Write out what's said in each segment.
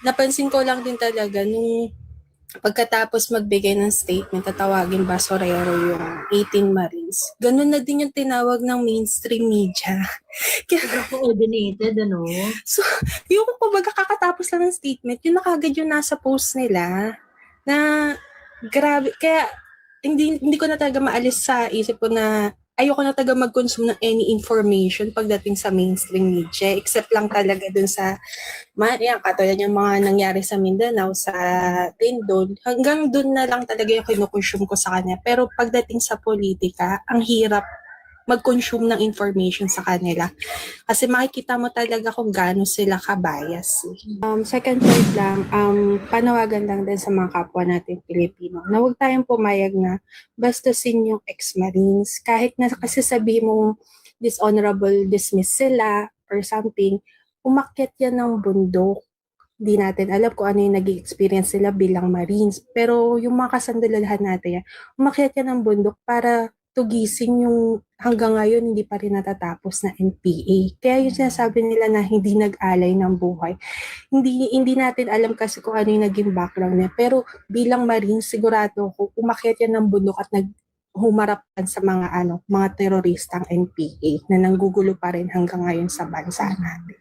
napansin ko lang din talaga nung pagkatapos magbigay ng statement, tatawagin basurero yung 18 Marines. Ganun na din yung tinawag ng mainstream media. Kaya, Coordinated, ano? so, yung kumbaga kakatapos lang ng statement, yun na kagad yung nasa post nila na grabe. Kaya, hindi ko na talaga maalis sa isip ko na ayoko na talaga mag-consume ng any information pagdating sa mainstream media, except lang talaga dun sa yan, katulad yung mga nangyari sa Mindanao, sa Lindol, hanggang dun na lang talaga yung kinukonsume ko sa kanya. Pero pagdating sa politika, ang hirap mag-consume ng information sa kanila. Kasi makikita mo talaga kung gaano sila kabias. Second point lang, panawagan lang din sa mga kapwa natin Pilipino na huwag tayong pumayag na bastasin yung ex-Marines. Kahit na kasi sabihin mong dishonorable dismiss sila or something, umakyat yan ng bundok. Di natin alam kung ano yung naging experience nila bilang Marines. Pero yung mga kasandalahan natin yan, umakyat yan ng bundok para tugising yung hanggang ngayon hindi pa rin natatapos na NPA. Kaya yung sinasabi nila na hindi nag-alay ng buhay. Hindi natin alam kasi kung ano yung naging background niya. Pero bilang Marines, sigurado ko umakyat yan ng bundok at humarap sa mga teroristang NPA na nanggugulo pa rin hanggang ngayon sa bansa natin.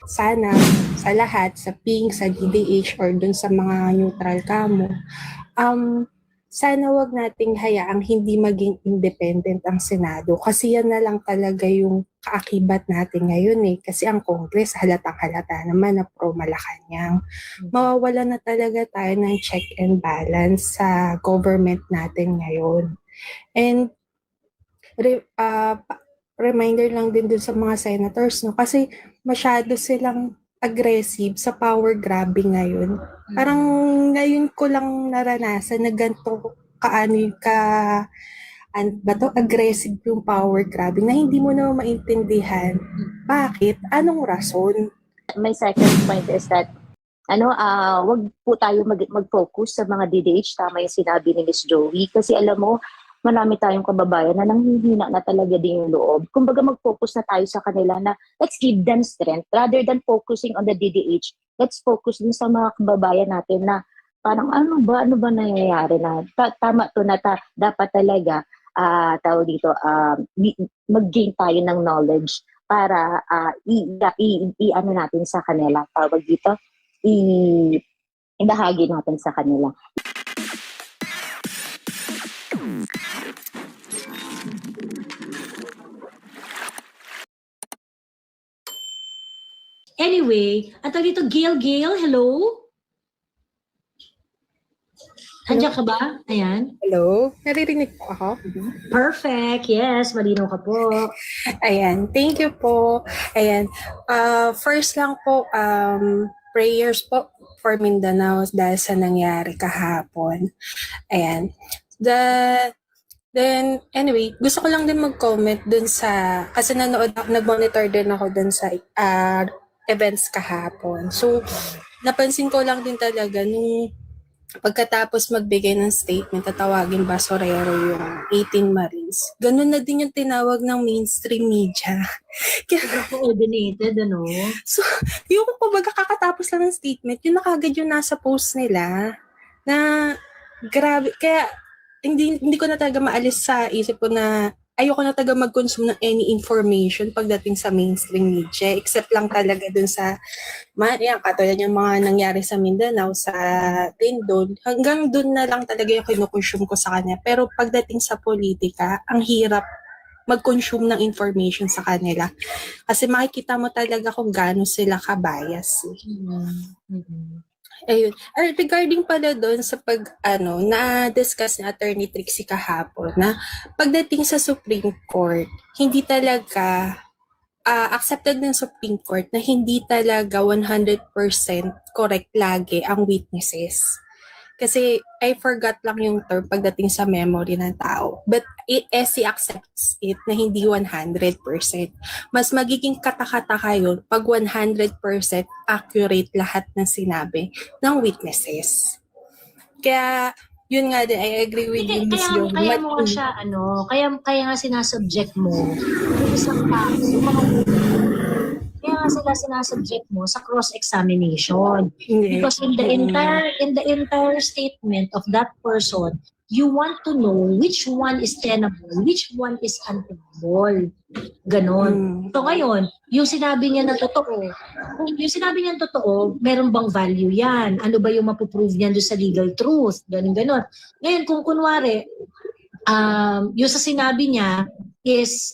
Sana sa lahat, sa PING, sa DDH, or dun sa mga neutral kamo, sana wag nating hayaang hindi maging independent ang Senado kasi yan na lang talaga yung kaakibat natin ngayon kasi ang Congress halatang-halata naman na pro-Malacanang. Mawawala na talaga tayo ng check and balance sa government natin ngayon. And reminder lang din dun sa mga senators, no? Kasi masyado silang aggressive sa power grabbing ngayon. Parang ngayon ko lang naranasan na ganito aggressive yung power grabbing na hindi mo na maintindihan. Bakit? Anong rason? My second point is that wag po tayo mag-focus sa mga DDH, tama yung sinabi ni Miss Joey, kasi alam mo, marami tayong kababayan na nanghihina na talaga din yung loob. Kumbaga mag-focus na tayo sa kanila na let's give them strength rather than focusing on the DDH. Let's focus din sa mga kababayan natin na parang ano ba nangyayari na tama to na dapat talaga mag-gain tayo ng knowledge para i-ano natin sa kanila, tawag dito, ibahagi natin sa kanila. Anyway, at dito, Gail, hello? Andiyan ka ba? Ayan. Hello? Naririnig po ako? Perfect. Yes, malinaw ka po. Ayan. Thank you po. Ayan. First lang po, prayers po for Mindanao dahil sa nangyari kahapon. Ayan. Then, anyway, gusto ko lang din mag-comment dun sa, kasi nag-monitor din ako dun sa events kahapon. So, napansin ko lang din talaga nung pagkatapos magbigay ng statement, tatawagin basurero yung 18 Marines. Ganun na din yung tinawag ng mainstream media. Kaya coordinated, ano? So, yung kumbaga kakatapos lang ng statement, yun na kagad yung nasa post nila na grabe. Kaya hindi ko na talaga maalis sa isip ko na ayoko na talaga mag-consume ng any information pagdating sa mainstream media, except lang talaga dun sa yan, katulad yung mga nangyari sa Mindanao, sa Lindol, hanggang dun na lang talaga yung kinukonsume ko sa kanya. Pero pagdating sa politika, ang hirap mag-consume ng information sa kanila. Kasi makikita mo talaga kung gaano sila kabias. Ayun. Regarding pala doon sa na-discuss ni Attorney Trixie kahapon na pagdating sa Supreme Court, hindi talaga accepted ng Supreme Court na hindi talaga 100% correct lagi ang witnesses. Kasi I forgot lang yung term pagdating sa memory ng tao. But SC accepts it na hindi 100%. Mas magiging katakataka yun pag 100% accurate lahat ng sinabi ng witnesses. Kaya, yun nga din, I agree with you, Ms. Joey. Kaya mo nga siya, kaya nga sinasubject mo yung isang tao, kaya nga sila sinasubject mo sa cross-examination. Hindi. Because in the entire statement of that person, you want to know which one is tenable, which one is untenable. Ganon. So ngayon, yung sinabi niya na totoo, kung yung sinabi niya na totoo, meron bang value yan? Ano ba yung mapuprove niyan doon sa legal truth? Ganon. Ngayon, kung kunwari, yung sa sinabi niya is,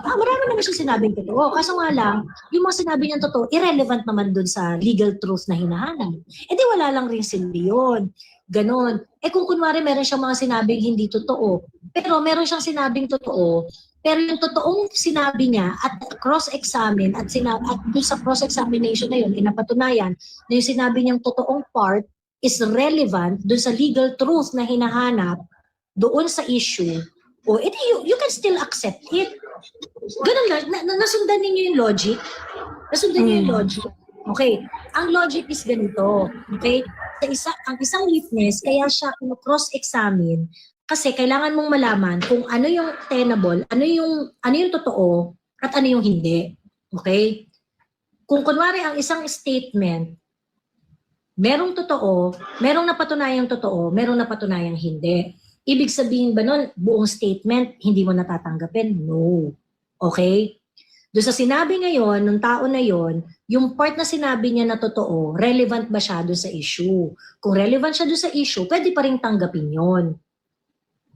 marami naman siya sinabing totoo. Kaso nga lang, yung mga sinabi niya totoo, irrelevant naman doon sa legal truth na hinahanap. Eh di wala lang rin sila yun. Ganon. Eh kung kunwari meron siyang mga sinabing hindi totoo, pero meron siyang sinabing totoo, pero yung totoong sinabi niya at cross-examine at doon sa cross-examination na yun, pinapatunayan na yung sinabi niyang totoong part is relevant doon sa legal truth na hinahanap doon sa issue, o edi you can still accept it. Ganun lang, nasundan ninyo yung logic? Nasundan niyo yung logic? Okay, ang logic is ganito, okay? Ang isang witness, kaya siya cross-examine kasi kailangan mong malaman kung ano yung tenable, ano yung totoo, at ano yung hindi. Okay? Kung kunwari ang isang statement, merong totoo, merong napatunayang totoo, merong napatunayang hindi. Ibig sabihin ba nun, buong statement, hindi mo natatanggapin? No. Okay? Doon sa sinabi ngayon, nung tao na yon, yung part na sinabi niya na totoo, relevant ba siya doon sa issue? Kung relevant siya doon sa issue, pwede pa rin tanggapin yon.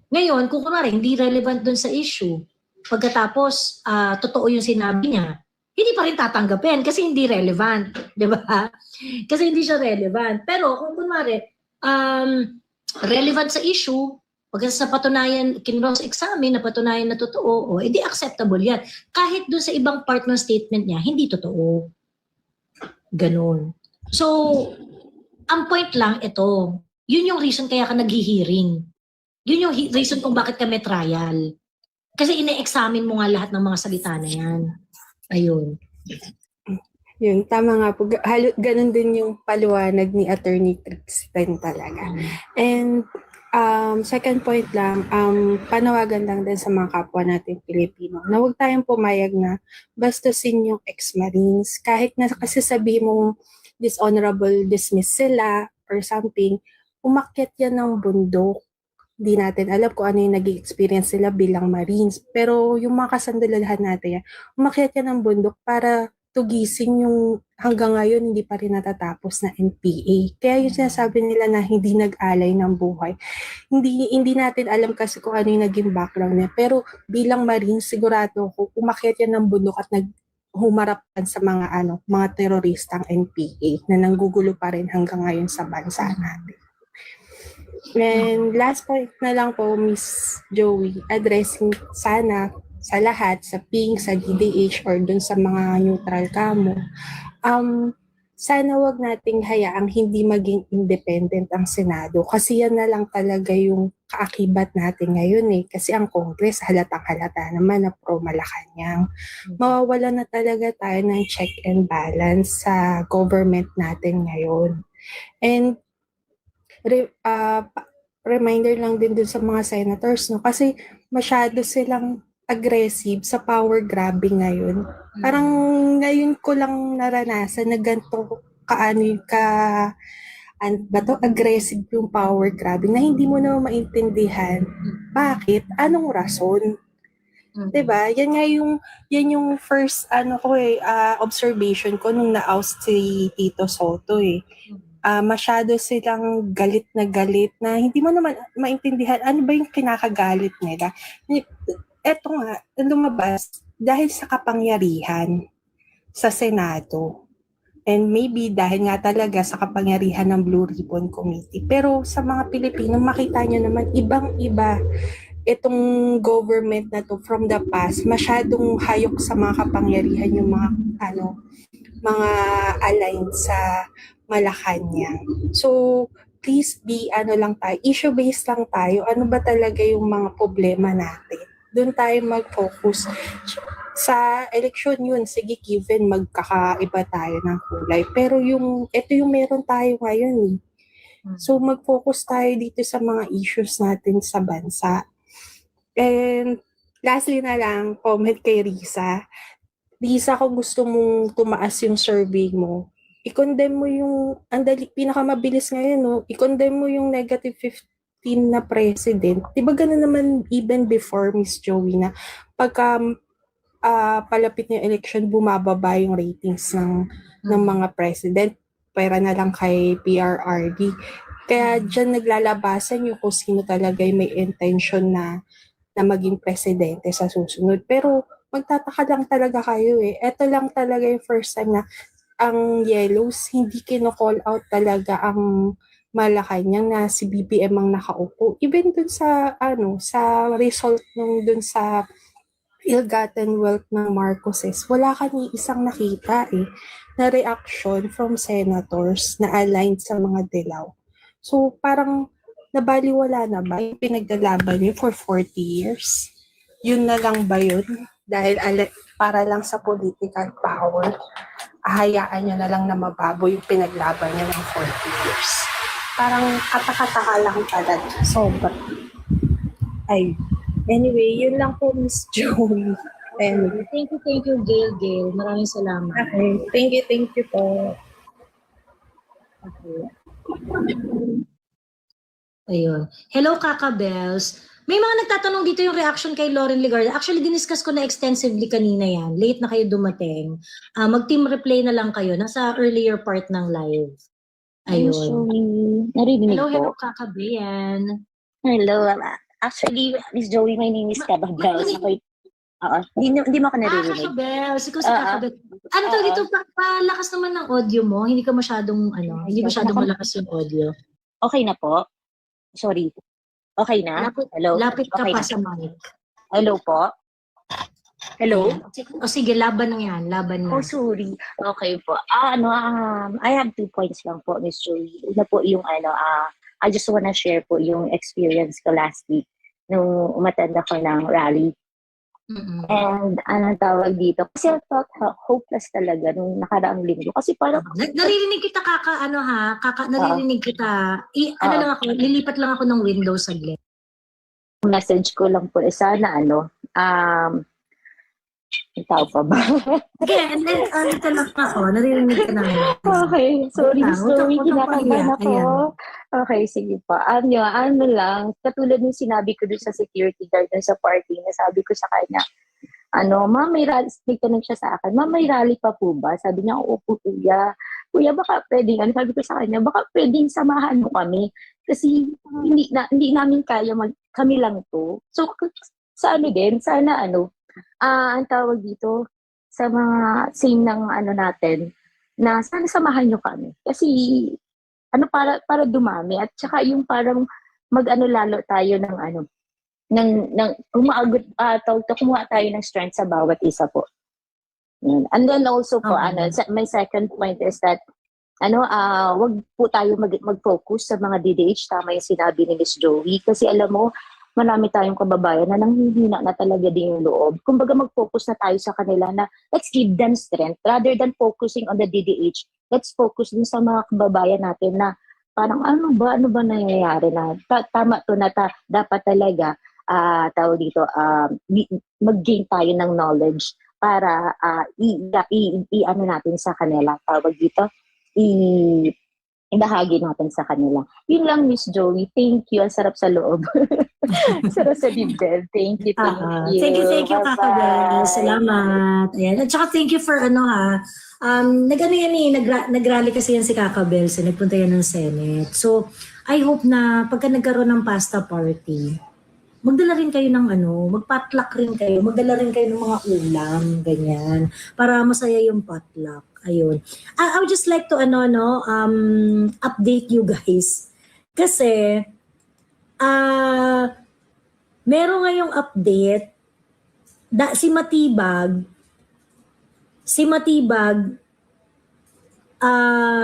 Ngayon, kung kunwari, hindi relevant doon sa issue, pagkatapos, totoo yung sinabi niya, hindi pa rin tatanggapin kasi hindi relevant. Di ba? Kasi hindi siya relevant. Pero kung kunwari, relevant sa issue, pag sa patunayan, kinross-examine, napatunayan na totoo, edi acceptable yan. Kahit doon sa ibang part ng statement niya, hindi totoo. Ganon. So, ang point lang ito, yun yung reason kaya ka nag-hearing. Yun yung reason kung bakit kami trial. Kasi ine-examine mo nga lahat ng mga salita na yan. Ayun. Yun, tama nga po. Ganun din yung paliwanag ni Attorney Kristen talaga. And second point lang, panawagan lang din sa mga kapwa natin Pilipino na huwag tayong pumayag na bastusin yung ex-Marines. Kahit na kasi sabihin mong dishonorable dismiss sila or something, umakyat yan ng bundok. Di natin alam kung ano yung naging experience sila bilang Marines. Pero yung mga kasandalahan natin yan, umakyat yan ng bundok para tugising yung hanggang ngayon hindi pa rin natatapos na NPA. Kaya yung sinasabi nila na hindi nag-alay ng buhay. Hindi natin alam kasi kung ano yung naging background niya. Pero bilang Marines, sigurado ko umakyat yan ng bundok at humarap sa mga teroristang NPA na nanggugulo pa rin hanggang ngayon sa bansa natin. And last point na lang po, Miss Joey, addressing sana sa lahat, sa PING, sa DDH, or dun sa mga neutral kamo, sana wag nating hayaang hindi maging independent ang Senado kasi yan na lang talaga yung kaakibat natin ngayon kasi ang Congress halatang-halata naman na pro-Malacanang. Mawawala na talaga tayo ng check and balance sa government natin ngayon. And reminder lang din dun sa mga senators, no? Kasi masyado silang aggressive sa power grabbing ngayon. Parang ngayon ko lang naranasan na ganito aggressive yung power grabbing na hindi mo na maintindihan bakit, anong rason. Diba? Yan yung first observation ko nung na-oust si Tito Soto masyado silang galit na hindi mo naman maintindihan ano ba yung kinakagalit nila. Eto nga, lumabas dahil sa kapangyarihan sa Senado. And maybe dahil nga talaga sa kapangyarihan ng Blue Ribbon Committee. Pero sa mga Pilipino, makita nyo naman ibang-iba itong government na to from the past. Masyadong hayok sa mga kapangyarihan yung mga aligned sa Malacanang. So, please be issue-based lang tayo. Ano ba talaga yung mga problema natin? Doon tayo mag-focus. Sa election yun, sige given, magkakaiba tayo ng kulay. Pero ito yung meron tayo ngayon . So, mag-focus tayo dito sa mga issues natin sa bansa. And lastly na lang, comment kay Risa. Lisa, kung gusto mong tumaas yung survey mo, i-condemn mo yung, pinakamabilis ngayon, no? I-condemn mo yung -15 na president. Di ba ganun naman even before, Miss Joey, na pagka palapit ng election, bumababa yung ratings ng mga president. Pera na lang kay PRRD. Kaya dyan naglalabasan yung kung sino talaga yung may intention na maging presidente sa susunod. Pero magtataka lang talaga kayo eh. Ito lang talaga yung first time na ang Yellows, hindi kino-call out talaga ang Malacanang na si BBM ang nakaupo. Even dun sa, sa result nung dun sa ill-gotten wealth ng Marcoses, wala ka ni isang nakita eh, na reaction from senators na aligned sa mga dilaw. So parang nabaliwala na ba yung pinaglalaban niyo for 40 years? Yun na lang ba yun? Dahil para lang sa political power, ahayaan niya na lang na mababo yung pinaglaban niya ng 40 years. Parang katakataka lang talaga. Sobra. Ay. Anyway, yun lang po, Miss Joey. Anyway. Thank you, Gail. Maraming salamat. Okay. Thank you po. Okay. Ayun. Hello, Kaka Bells. May mga nagtatanong dito yung reaction kay Lauren Legarda. Actually, diniscuss ko na extensively kanina yan. Late na kayo dumating. Mag-team replay na lang kayo. Nasa earlier part ng live. Ayun. Sorry. Narinig Hello, po. Kaka Bayan. Hello. Actually, Miss Joey, my name is Kababels. Oo. Hindi mo ako naririnig. Kaka Bells. Ikaw si Kaka Bells. Ano to dito? Palakas naman ng audio mo. Hindi masyadong malakas yung audio. Okay na po? Sorry. Okay na? Hello? Lapit ka Okay pa na. sa mic. Hello po? Hello? O sige, laban na yan. Laban na. Oh, sorry. Okay po. I have 2 points lang po, Miss Joey. Una po yung I just wanna share po yung experience ko last week nung umattend ako ng rally. Mm-mm. And anong tawag dito? Kasi I felt hopeless talaga nung nakaraang linggo. Kasi parang... Naririnig kita, naririnig kita. Lang ako, lilipat lang ako ng window saglit. Message ko lang po, sana tao pa ba? Okay, and then, ito lang ako, naririnig ka namin. Okay, sorry, sorry, kinakabahan ako. Ayan. Okay, sige po. Ano lang, katulad ng sinabi ko doon sa security guard sa party, na sabi ko sa kanya, ma'am, may rally, tanong siya sa akin, ma'am, may rally pa po ba? Sabi niya, opo, kuya. Kuya, baka pwedeng, sabi ko sa kanya, baka pwedeng samahan mo kami. Kasi hindi namin kaya kami lang to. So, sana ang tawag dito, sa mga same ng natin, na sana samahan nyo kami. Kasi, para dumami. At saka yung parang lalo tayo ng kumuha tayo ng strength sa bawat isa po. And then also po, my second point is that, wag po tayo mag-focus sa mga DDH, tama yung sinabi ni Miss Joey. Kasi alam mo, marami tayong kababayan na nanghihina na talaga din yung loob. Kumbaga mag-focus na tayo sa kanila na let's give them strength rather than focusing on the DDH. Let's focus din sa mga kababayan natin na parang ano ba nangyayari na tama to na dapat talaga tawag dito mag-gain tayo ng knowledge para i-ano natin sa kanila, tawag dito ibahagi natin sa kanila. Yun lang, Miss Joey. Thank you. Ang sarap sa loob. Sarap sa dibdib. Thank you. Thank you, Kaka Bel. Salamat. Ayan. At saka thank you for nagrally kasi yan si Kaka Bel. So, nagpunta yan ng Senate. So, I hope na pagka nagkaroon ng pasta party, magdala rin kayo ng magpatluck rin kayo, magdala rin kayo ng mga ulam, ganyan, para masaya yung potluck. Ayun. I would just like to update you guys. Kasi meron ngayong update si Matibag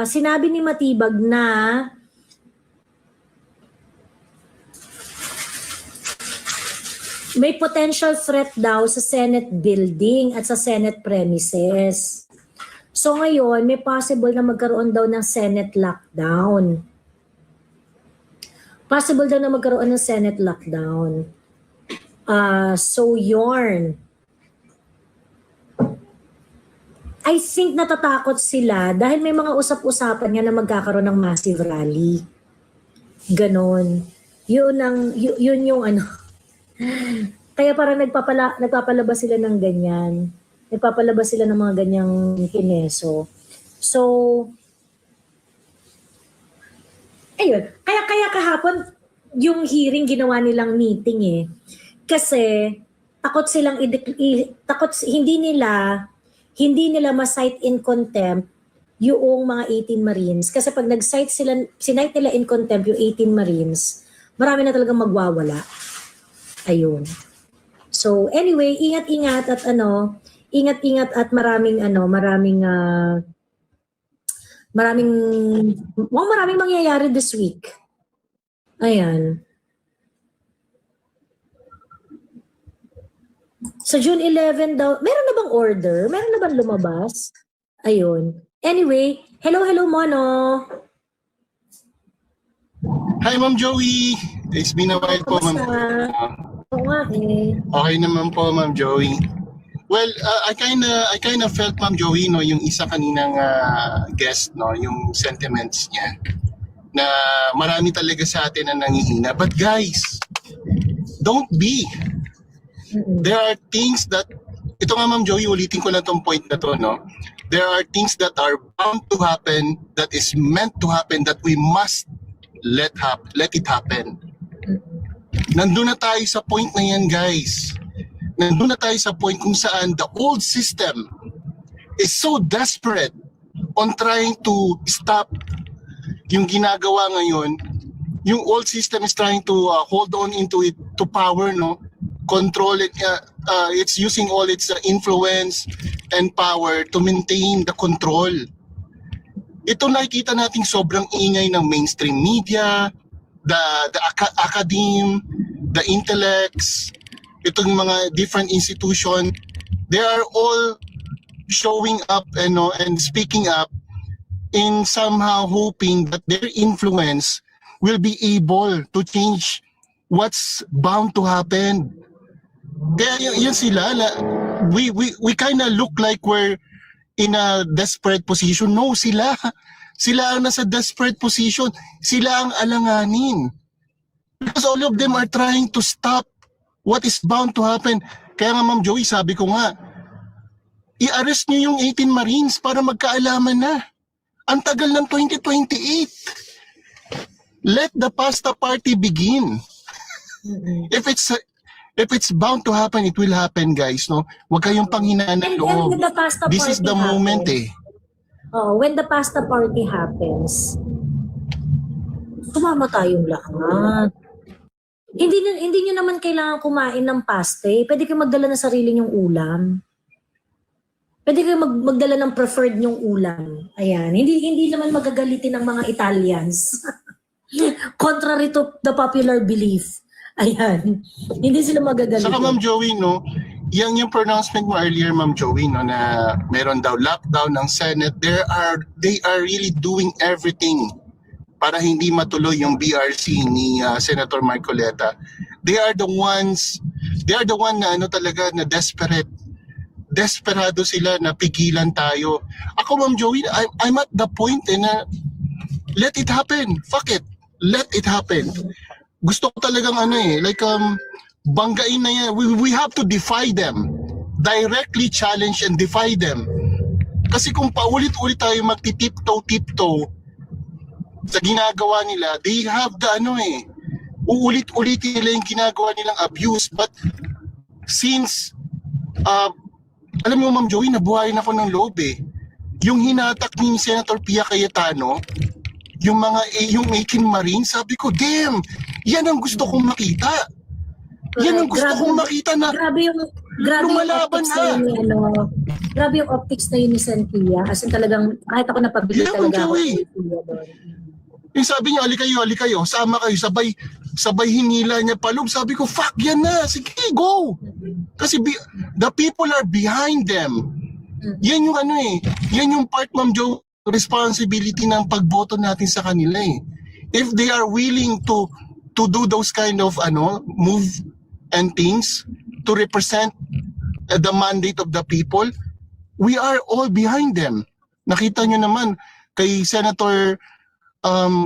sinabi ni Matibag na may potential threat daw sa Senate building at sa Senate premises. So ngayon, may possible na magkaroon daw ng Senate lockdown. So yarn. I think natatakot sila dahil may mga usap-usapan nga na magkakaroon ng massive rally. Ganon. Yun yung ano. Kaya parang nagpapalabas sila ng ganyan. Nagpapalabas sila ng mga ganyang kineso. So, ayun. Kaya kahapon, yung hearing ginawa nilang meeting eh. Kasi, takot silang, hindi nila ma-cite in contempt yung mga 18 Marines. Kasi pag sinite nila in contempt yung 18 Marines, marami na talagang magwawala. Ayun. So anyway, ingat-ingat at maraming mangyayari this week. Ayan. Sa June 11 daw, meron na bang order? Meron na bang lumabas? Ayun. Anyway, hello Mono. Hi, Ma'am Joey. It's been a while po, Ma'am. Oo nga eh. Okay naman po, Ma'am Joey. Well, I kind of felt, Ma'am Joey, no, yung isa kaninang guest, no, yung sentiments niya na marami talaga sa atin na nangihina. But guys, don't be. There are things that, ito nga Ma'am Joey, ulitin ko lang tong point na to, no? There are things that are bound to happen, that is meant to happen, that we must let it happen. Nandun na tayo sa point na yan, guys. Nandun na tayo sa point kung saan the old system is so desperate on trying to stop yung ginagawa ngayon. Yung old system is trying to hold on into it, to power, no? Control it. It's using all its influence and power to maintain the control. Ito nakikita nating sobrang ingay ng mainstream media, the academe, the intellects, itong mga different institution. They are all showing up and speaking up in somehow hoping that their influence will be able to change what's bound to happen. Kaya yan sila, we kind of look like we're in a desperate position. No, sila ang nasa desperate position. Sila ang alanganin. Because all of them are trying to stop what is bound to happen. Kaya nga Ma'am Joey, sabi ko nga, i-arrest nyo yung 18 Marines para magkaalaman na. Ang tagal ng 2028. Let the pasta party begin. If it's bound to happen, it will happen, guys. No, wag kayong panghinaan ng loob. This is the moment, eh. Oh, when the pasta party happens, sumama tayong lahat. Hindi nyo naman kailangan kumain ng pasta. Eh. Pwede kayo magdala ng sarili nyong ulam. Pwede kayo magdala ng preferred nyong ulam. Ayan. Hindi naman magagalitin ng mga Italians. Contrary to the popular belief. Ayan. Hindi sila magagalitin. Saka Ma'am Joey, no, yung pronouncement mo earlier, Ma'am Joey, no, na meron daw lockdown ng Senate, they are really doing everything para hindi matuloy yung BRC ni Senator Marcoleta. They are the one na talaga na desperado sila na pigilan tayo. Ako Ma'am Joey, I'm at the point na let it happen. Fuck it. Let it happen. Gusto ko talagang banggain na yan. We have to defy them. Directly challenge and defy them. Kasi kung paulit-ulit tayo magtitiptoe sa ginagawa nila, they have the uulit-ulitin nila yung ginagawa nilang abuse. But since alam mo Ma'am Joey, nabuhayin ako ng loob eh. Yung hinatak ni Senator Pia Cayetano, yung 18 Marines, sabi ko, damn, yan ang gusto kong makita. Yan ang gusto kong makita na grabe yung lumalaban na. Grabe yung optics na yun ni Santia. As in talagang, kahit ako napabili talaga ako. Yung sabi niya, ali kayo, sama kayo, sabay hinila niya paloob. Sabi ko, fuck yan na, sige, go. Kasi the people are behind them. Yan yung yan yung part, Ma'am Jo, responsibility ng pagboto natin sa kanila eh. If they are willing to do those kind of move and things to represent the mandate of the people, we are all behind them. Nakita nyo naman, kay Senator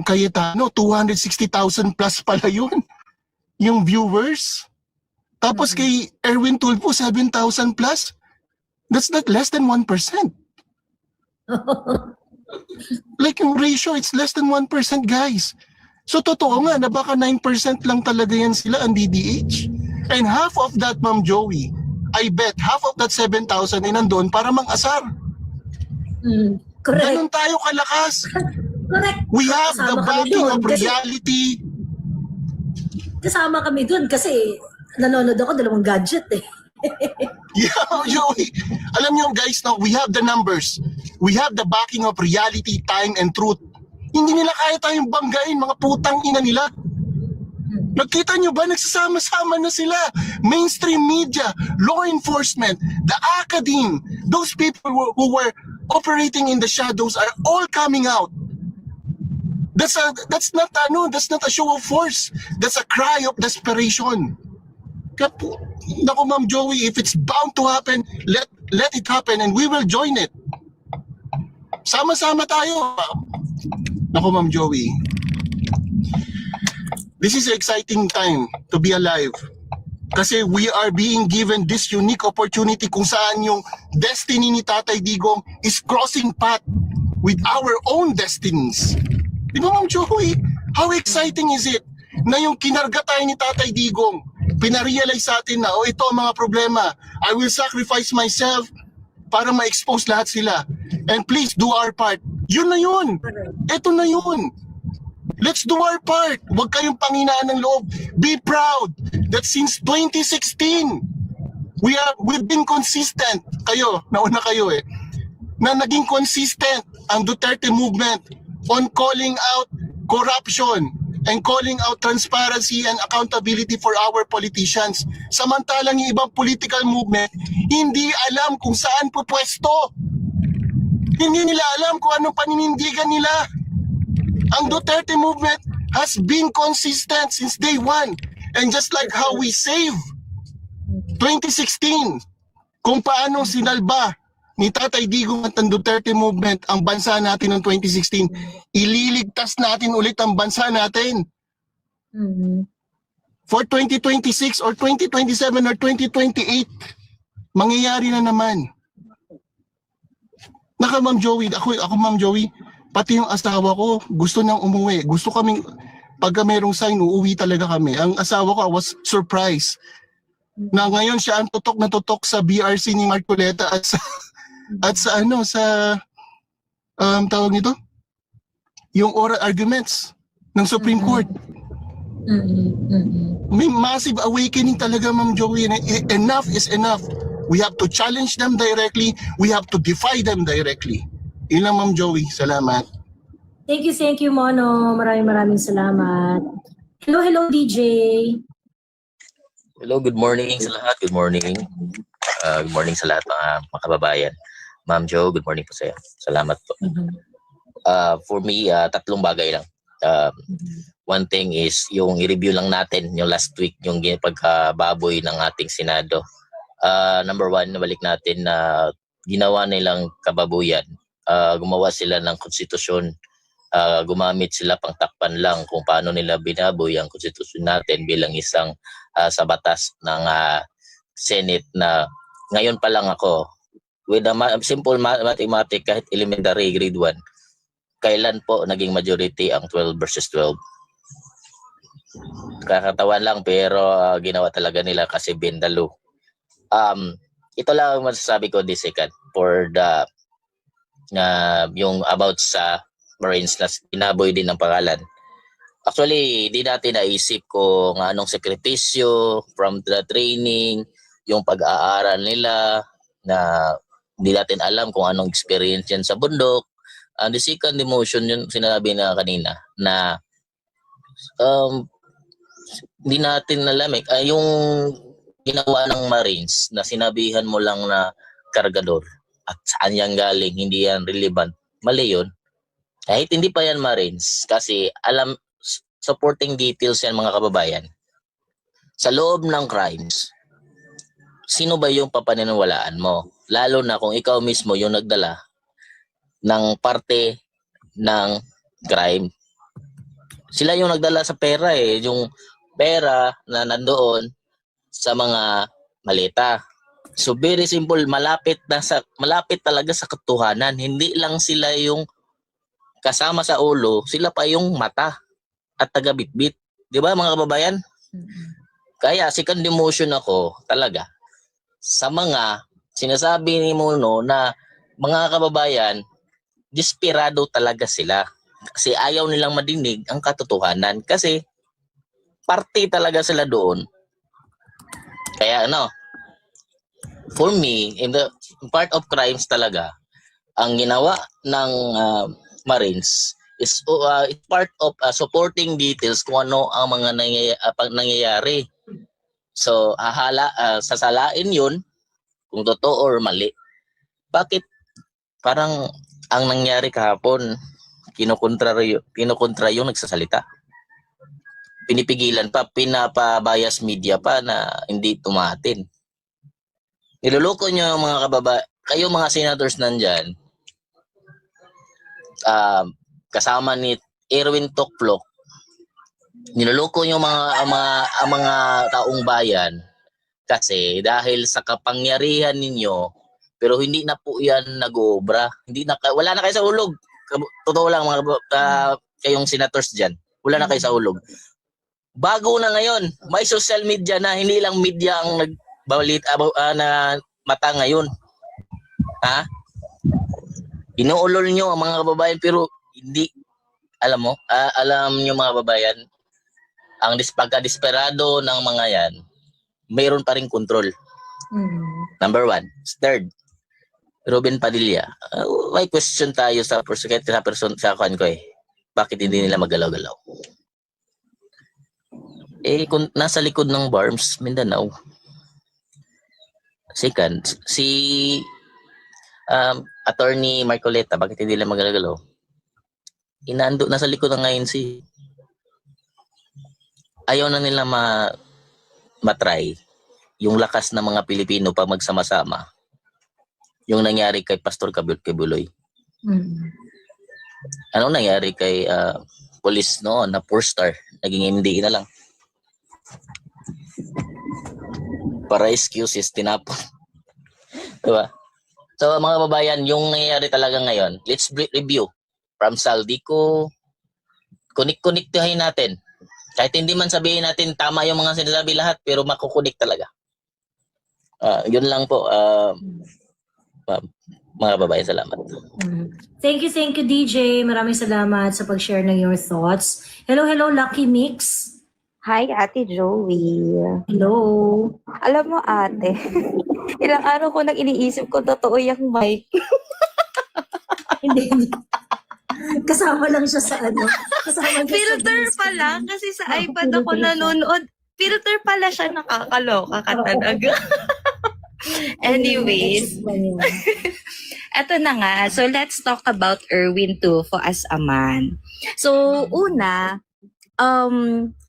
Cayetano, 260,000 plus pala yun, yung viewers. Tapos kay Erwin Tulfo, 7,000 plus. That's not less than 1%. Like yung ratio, it's less than 1%, guys. So totoo nga na baka 9% lang talaga yan sila ang DDH. And half of that, Ma'am Joey, I bet half of that 7,000 ay nandun para mang-asar. Correct. Ganun tayo kalakas. Correct. We have the Kasama kami backing dun of kasi- reality. Kasama kami dun kasi nanonood ako 2 gadget eh. Yeah, Joey. Alam niyo guys, no, we have the numbers. We have the backing of reality, time, and truth. Hindi nila kaya tayong banggain, mga putang ina nila. Nagkita nyo ba? Nagsasama-sama na sila. Mainstream media, law enforcement, the academe, those people who were operating in the shadows are all coming out. That's not a show of force. That's a cry of desperation. Kaya po, naku Ma'am Joey, if it's bound to happen, let it happen and we will join it. Sama-sama tayo. Naku Ma'am Joey, this is an exciting time to be alive. Kasi we are being given this unique opportunity kung saan yung destiny ni Tatay Digong is crossing path with our own destinies. Di ba Ma'am Joey? How exciting is it na yung kinarga tayo ni Tatay Digong, pinarealize sa atin na, oh ito ang mga problema. I will sacrifice myself para ma-expose lahat sila. And please do our part. Yun na yun. Ito na yun. Let's do our part. Huwag kayong panghinaan ng loob. Be proud that since 2016, we've been consistent. Kayo, nauna kayo na naging consistent ang Duterte movement on calling out corruption and calling out transparency and accountability for our politicians. Samantalang yung ibang political movement, hindi alam kung saan pupwesto. Hindi nila alam kung anong paninindigan nila. Ang Duterte movement has been consistent since day one. And just like how we save 2016, kung paano sinalba ni Tatay Digong at ang Duterte movement ang bansa natin noong 2016, ililigtas natin ulit ang bansa natin. For 2026 or 2027 or 2028, mangyayari na naman. Naka Ma'am Joey, ako Ma'am Joey, pati yung asawa ko, gusto nang umuwi. Gusto kaming, pagka merong sign, uuwi talaga kami. Ang asawa ko, I was surprised na ngayon siya ang tutok na tutok sa BRC ni Marcoleta at sa tawag nito, yung oral arguments ng Supreme Court. May massive awakening talaga, Ma'am Joey. Enough is enough. We have to challenge them directly. We have to defy them directly. Yun lang, Ma'am Joey. Salamat. Thank you, Mono. Maraming salamat. Hello, DJ. Hello, good morning sa lahat. Good morning. Good morning sa lahat mga kababayan. Ma'am Jo, good morning po sa iyo. Salamat po. For me, 3 bagay lang. One thing is yung i-review lang natin yung last week, yung pagkababoy ng ating Senado. Number 1, nabalik natin na ginawa nilang kababuyan. Gumawa sila ng konstitusyon. Gumamit sila pang takpan lang kung paano nila binaboy ang konstitusyon natin bilang isang sa batas ng Senate na ngayon pa lang ako with a simple mathematics kahit elementary grade 1, kailan po naging majority ang 12 versus 12? Kakatawan lang pero ginawa talaga nila kasi bendalo. Ito lang ang masasabi ko this second for the yung about sa Marines na binaboy din ng pangalan. Actually, di natin naisip kung anong sakripisyo from the training, yung pag-aaral nila na hindi natin alam kung anong experience yan sa bundok. And the second emotion, yung sinabi na kanina, na hindi natin alam yung ginawa ng Marines na sinabihan mo lang na kargador at saan yan galing, hindi yan relevant. Mali yun. Kahit hindi pa yan Marines, kasi alam, supporting details yan mga kababayan. Sa loob ng crimes, sino ba yung papaniniwalaan mo? lalo na kung ikaw mismo yung nagdala ng parte ng crime. Sila yung nagdala sa pera yung pera na nandoon sa mga maleta. So very simple, malapit talaga sa katotohanan. Hindi lang sila yung kasama sa ulo, sila pa yung mata at taga-bitbit. 'Di ba mga kababayan? Kaya second demotion ako talaga sa mga sinasabi ni Muno na mga kababayan, desperado talaga sila. Kasi ayaw nilang madinig ang katotohanan. Kasi parte talaga sila doon. Kaya for me, in the part of crimes talaga, ang ginawa ng Marines is part of supporting details kung ano ang mga nangyayari. So, sasalain yun kung totoo or mali. Bakit parang ang nangyari kahapon, kinukontra yung nagsasalita. Pinipigilan pa, pinapabias media pa na hindi tumatin. Niloloko nyo mga kayo mga senators nandyan, kasama ni Erwin Tocloc, niloloko nyo mga taong bayan kasi dahil sa kapangyarihan ninyo, pero hindi na po yan nag-oobra. Wala na kayo sa hulog. Totoo lang kayong senators dyan. Wala na kayo sa hulog. Bago na ngayon, may social media na, hindi lang media ang nagbalit na mata ngayon. Ha? Inuulol nyo ang mga kababayan pero hindi, alam nyo mga kababayan, ang pagka-desperado ng mga yan, mayroon pa rin control. Number 1. Third, Ruben Padilla. May question tayo sa kwan ko Bakit hindi nila magalaw-galaw? Kung nasa likod ng BARMS, Mindanao. Second, si Attorney Marcoleta, bakit hindi nila magalaw-galaw? Nasa likod ng INC. Ayaw na nila matry yung lakas ng mga Pilipino pag magsama-sama. Yung nangyari kay Pastor Kibuloy. Ano nangyari kay police noon na 4-star? Naging MD na lang. Para excuses, tinapon. Diba? So mga babayan, yung nangyayari talaga ngayon, let's review. From Saldico, kunik-kuniktuhin natin. Kahit hindi man sabihin natin tama yung mga sinasabi lahat, pero makukunik talaga. Yun lang po. Mga babae, salamat. Thank you, DJ. Maraming salamat sa pag-share ng your thoughts. Hello, Lucky Mix. Hi, Ate Joey. Hello. Alam mo, ate, ilang araw ko nang iniisip ko totoo yung mic. Hindi. Kasama lang siya sa Kasama siya Filter sa pala, kasi sa iPad ako nanonood. Filter pala siya, nakakaloka ka talaga. Anyways, eto na nga. So, let's talk about Erwin Tulfo as a man. So, una,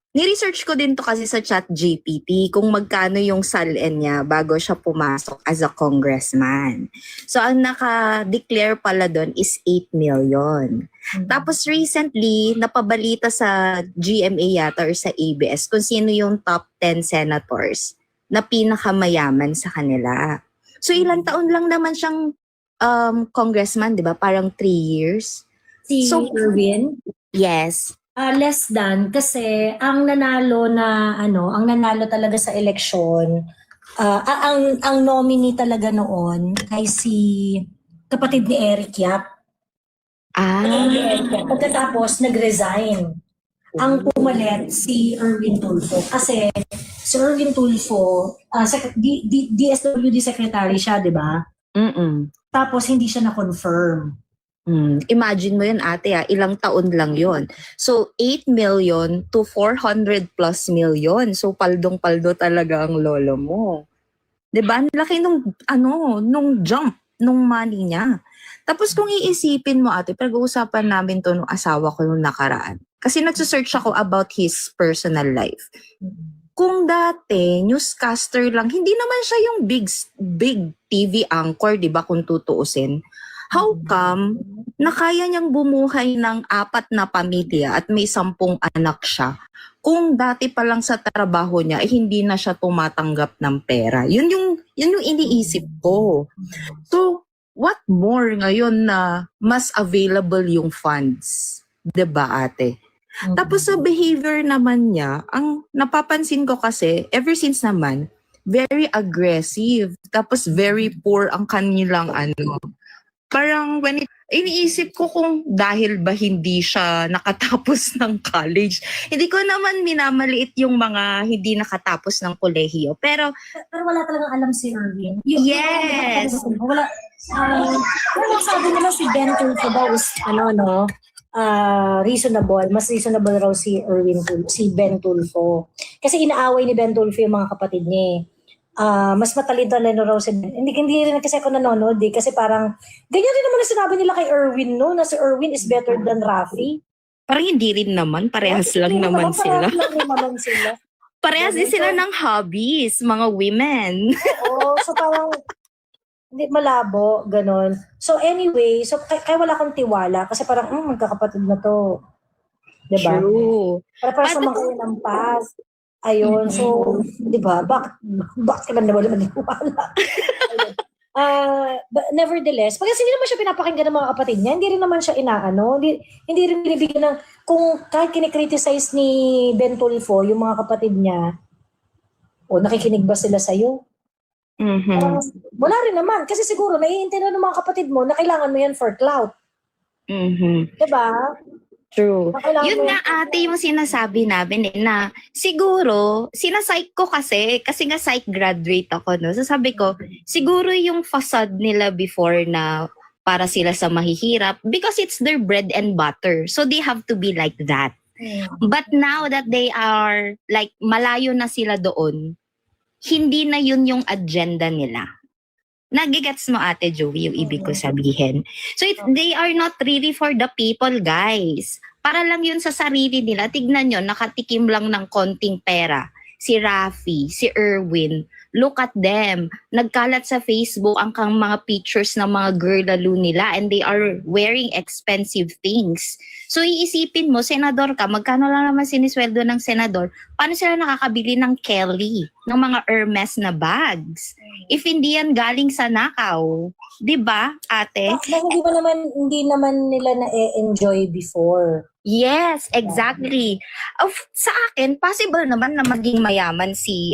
ni-research ko din to kasi sa ChatGPT kung magkano yung salin niya bago siya pumasok as a congressman. So, ang naka-declare pala doon is 8 million. Tapos recently, napabalita sa GMA yata or sa ABS kung sino yung top 10 senators na pinakamayaman sa kanila. So, ilang taon lang naman siyang congressman, di ba? Parang 3 years. Si Erwin? Yes. Less than kasi ang nanalo talaga sa eleksyon, ang nominee talaga noon ay si kapatid ni Eric Yap. Pagkatapos nag-resign. Ang pumalit si Erwin Tulfo kasi si Erwin Tulfo, DSWD secretary siya, di ba? Tapos hindi siya na-confirm. Imagine mo yun, ate, ilang taon lang yun. So, 8 million to 400 plus million. So, paldong-paldo talaga ang lolo mo. Diba? Ang laki nung jump, nung money niya. Tapos kung iisipin mo, ate, pag-uusapan namin to nung asawa ko nung nakaraan. Kasi nagsusearch ako about his personal life. kung dati newscaster lang, hindi naman siya yung big TV anchor, 'di ba, kung tutuusin. How come na kaya niyang bumuhay ng 4 na pamilya at may 10 anak siya? Kung dati pa lang sa trabaho niya, hindi na siya tumatanggap ng pera. Yun yung iniisip ko. So, what more ngayon na mas available yung funds? 'Di ba, ate? Tapos sa behavior naman niya, ang napapansin ko kasi, ever since naman, very aggressive. Tapos very poor ang kanilang Parang iniisip ko kung dahil ba hindi siya nakatapos ng college. Hindi ko naman minamaliit yung mga hindi nakatapos ng kolehiyo. Pero wala talagang alam si Erwin. yes! Wala. Pero sabi nila si Ben Tulfo daw is, reasonable. Mas reasonable raw si Ben Tulfo. Kasi inaaway ni Ben Tulfo yung mga kapatid niya. Mas matalino raw si Ben. Hindi rin kasi ako nanonood kasi parang ganyan rin naman na sinabi nila kay Erwin, no? Na si Erwin is better than Rafi. Parang hindi rin naman. Parehas lang naman sila. Parehas lang naman sila. Parehas din sila ng hobbies, mga women. Oo, so parang hindi malabo, ganon. So anyway, kaya wala akong tiwala kasi parang magkakapatid na to. Diba? True. Para sa mga ng past. Ayun, so, di ba, bakit ba naman maniwala? But nevertheless, pag hindi naman siya pinapakinggan ng mga kapatid niya, hindi rin naman siya hindi rin binibigyan ng, kung kahit kinikriticize ni Ben Tulfo, yung mga kapatid niya, nakikinig ba sila sa'yo? Wala rin naman, kasi siguro, naiintindihan ng mga kapatid mo na kailangan mo yan for clout. Diba? True. Yun mo nga ate yung sinasabi namin na siguro, sinasike ko kasi nga psych graduate ako, no? So sabi ko, siguro yung facade nila before na para sila sa mahihirap because it's their bread and butter. So they have to be like that. But now that they are like malayo na sila doon, hindi na yun yung agenda nila. Nagigets mo ate Joey yung ibig ko sabihin. So they are not really for the people, guys. Para lang yun sa sarili nila. Tignan nyo, nakatikim lang ng konting pera. Si Rafi, si Erwin, look at them. Nagkalat sa Facebook ang mga pictures ng mga girl lalo nila and they are wearing expensive things. So iisipin mo, senador ka, magkano lang naman sinisweldo ng senador? Paano sila nakakabili ng Kelly, ng mga Hermes na bags? If hindi yan galing sa nakaw, 'di ba, ate? Hindi naman nila na-enjoy before. Yes, exactly. Sa akin, possible naman na maging mayaman si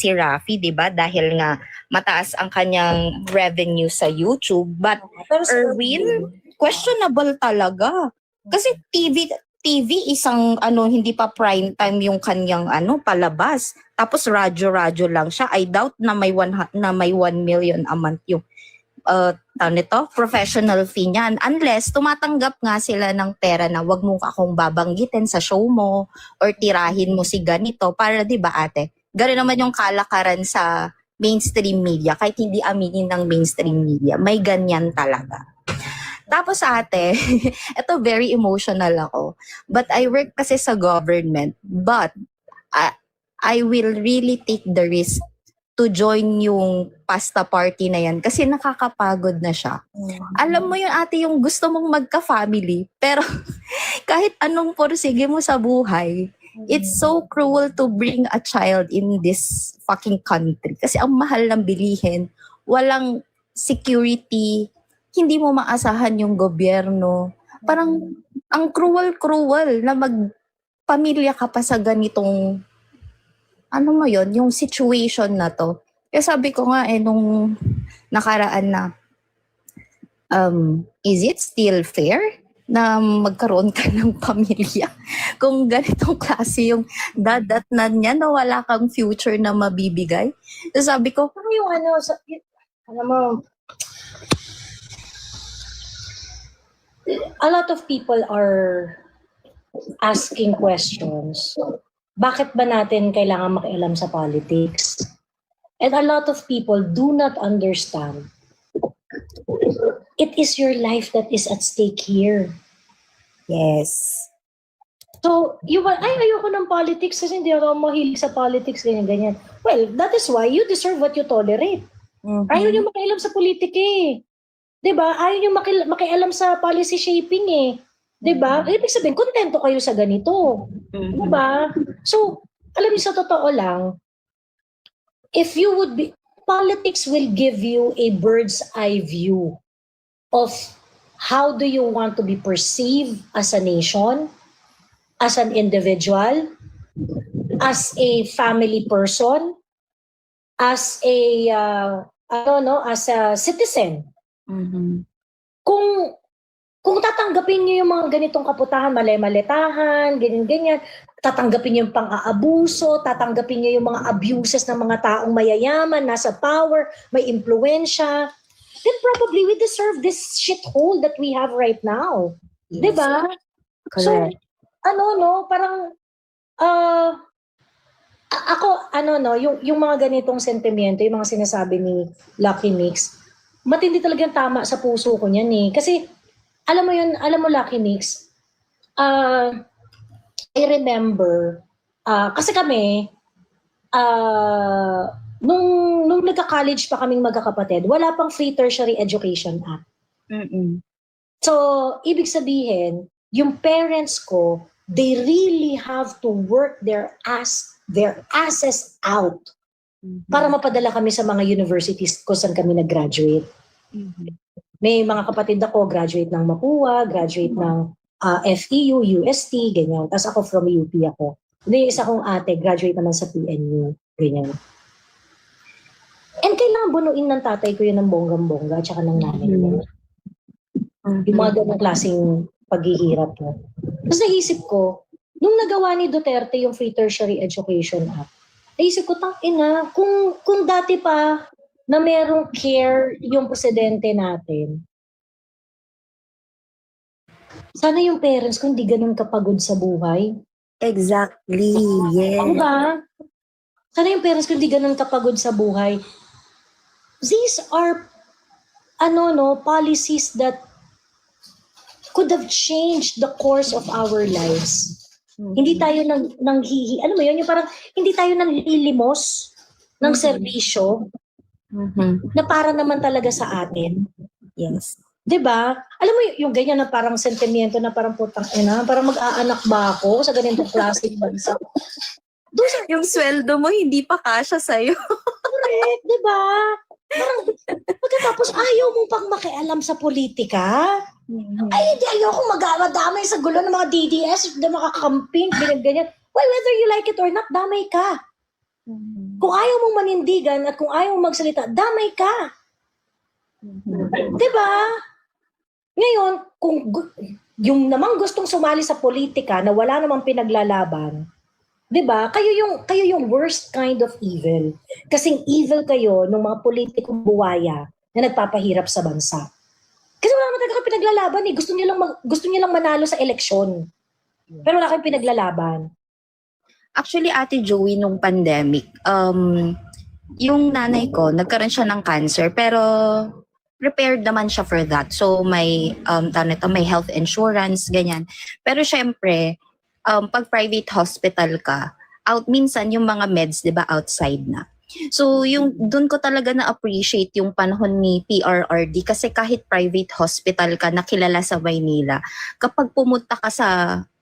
Rafi, 'di ba? Dahil nga mataas ang kanyang revenue sa YouTube. But Pero Erwin, questionable talaga. Kasi TV isang hindi pa prime time yung kanyang palabas. Tapos radyo lang siya. I doubt na may 1 million a month yung professional fee niyan. Unless tumatanggap nga sila ng pera na wag mo akong babanggitin sa show mo or tirahin mo si ganito para 'di ba ate? Gano'n naman yung kalakaran sa mainstream media kahit hindi aminin ng mainstream media. May ganyan talaga. Tapos ate, ito very emotional ako. But I work kasi sa government. But I will really take the risk to join yung pasta party na yan kasi nakakapagod na siya. Alam mo yun ate, yung gusto mong magka-family pero kahit anong porsige mo sa buhay, it's so cruel to bring a child in this fucking country. Kasi ang mahal ng bilihin, walang security, hindi mo maasahan yung gobyerno. Parang ang cruel na magpamilya ka pa sa ganitong yung situation na to. Kaya sabi ko nga nung nakaraan na, is it still fair na magkaroon ka ng pamilya kung ganitong klase yung dadatnan niya na wala kang future na mabibigay? So sabi ko, a lot of people are asking questions. Bakit ba natin kailangan makialam sa politics? And a lot of people do not understand. It is your life that is at stake here. yes. So, ayoko ng politics kasi hindi ako mahilig sa politics, ganyan. Well, that is why you deserve what you tolerate. Ayaw nyo makialam sa politika eh. 'Di ba? Ayaw nyo makialam sa policy shaping eh. 'Di ba? Ibig sabihin, kontento kayo sa ganito. 'Di ba? So, alam niyo sa totoo lang, if you would be, politics will give you a bird's eye view of how do you want to be perceived as a nation, as an individual, as a family person, as a as a citizen. Kung tatanggapin niyo yung mga ganitong kaputahan, malay-maletahan, ganyan-ganyan, tatanggapin niyo yung pang-aabuso, tatanggapin niyo yung mga abuses ng mga taong mayayaman, nasa power, may impluwensya, then probably we deserve this shithole that we have right now. Yes. Diba? Correct. So, parang, yung mga ganitong sentimento, yung mga sinasabi ni Lucky Mix, matindi talagang tama sa puso ko niyan eh. Kasi, alam mo Lucky Mix, I remember, kasi kami, nung nagka-college pa kaming magkakapatid, wala pang free tertiary education act. So, ibig sabihin, yung parents ko, they really have to work their asses out para mapadala kami sa mga universities kung saan kami nag-graduate. May mga kapatid ako, graduate ng Mapua, graduate ng FEU, UST, ganyan. Tapos ako from UP ako. Yung isa kong ate, graduate naman sa PNU, ganyan. And kailangan bunuin ng tatay ko yun ng bonggang-bongga tsaka ng nanay ko. Yung mga ganang klaseng paghihirap mo. Tapos naisip ko, nung nagawa ni Duterte yung Free Tertiary Education Act, naisip ko, tangina, kung dati pa na merong care yung presidente natin, sana yung parents ko hindi ganun kapagod sa buhay. Exactly, yes. Diba? Sana yung parents ko hindi ganun kapagod sa buhay. These are, policies that could have changed the course of our lives. Hindi tayo yung parang hindi tayo nanlilimos ng serbisyo na para naman talaga sa atin. Yes. 'Di ba? Alam mo yung ganyan na parang sentimiento na parang putang ina, parang mag-aanak ba ako sa ganitong klaseng bansa? Yung sweldo mo hindi pa kasya sa'yo. Correct, 'di ba? Parang pagkatapos ayaw mo pang makialam sa politika. Ay, hindi ayoko madamay sa gulo ng mga DDS, na makakamping, ganyan. Well, whether you like it or not, damay ka. Kung ayaw mong manindigan at kung ayaw mong magsalita, damay ka. Diba? Ngayon, kung yung namang gustong sumali sa politika na wala namang pinaglalaban, diba? Kayo yung worst kind of evil. Kasing evil kayo ng mga politikong buwaya na nagpapahirap sa bansa. Kasi wala naman talaga pinaglalaban eh. Gusto niyo lang manalo sa eleksyon. Pero wala kayong pinaglalaban. Actually, Ate Joey, nung pandemic, yung nanay ko, nagkaroon siya ng cancer, pero prepared naman siya for that. So, may health insurance, ganyan. Pero syempre, pag private hospital ka, minsan yung mga meds, di ba, outside na. So, doon ko talaga na-appreciate yung panahon ni PRRD kasi kahit private hospital ka na kilala sa Maynila, kapag pumunta ka sa